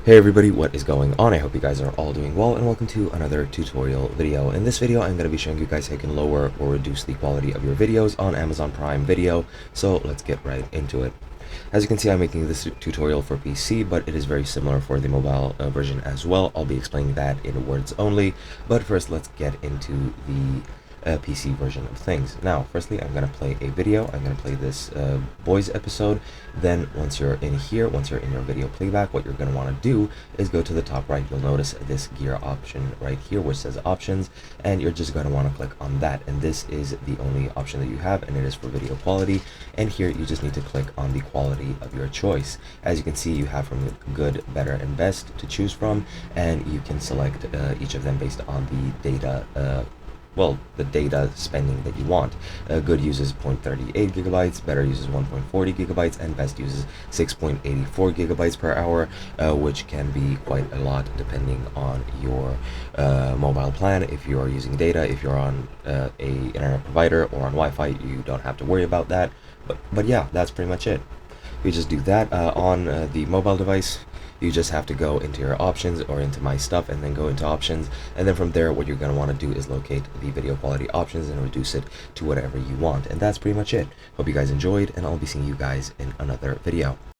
Hey everybody, what is going on? I hope you guys are all doing well, and welcome to another tutorial video. In this video, I'm going to be showing you guys how you can lower or reduce the quality of your videos on Amazon Prime Video, so let's get right into it. As you can see, I'm making this tutorial for PC, but it is very similar for the mobile version as well. I'll be explaining that in words only, but first let's get into the PC version of things. Now, firstly, I'm going to play a video. I'm going to play this boys episode. Then once you're in here, once you're in your video playback, what you're going to want to do is go to the top right. You'll notice this gear option right here which says options, and you're just going to want to click on that, and this is the only option that you have, and it is for video quality. And here you just need to click on the quality of your choice. As you can see, you have from good, better, and best to choose from, and you can select each of them based on the data the data spending that you want. Good uses 0.38 gigabytes, better uses 1.40 gigabytes, and best uses 6.84 gigabytes per hour, which can be quite a lot depending on your mobile plan. If you are using data, if you're on a internet provider or on Wi-Fi, you don't have to worry about that. But yeah, that's pretty much it. You just do that on the mobile device. You just have to go into your options or into my stuff and then go into options, and then from there what you're going to want to do is locate the video quality options and reduce it to whatever you want. And that's pretty much it. Hope you guys enjoyed, and I'll be seeing you guys in another video.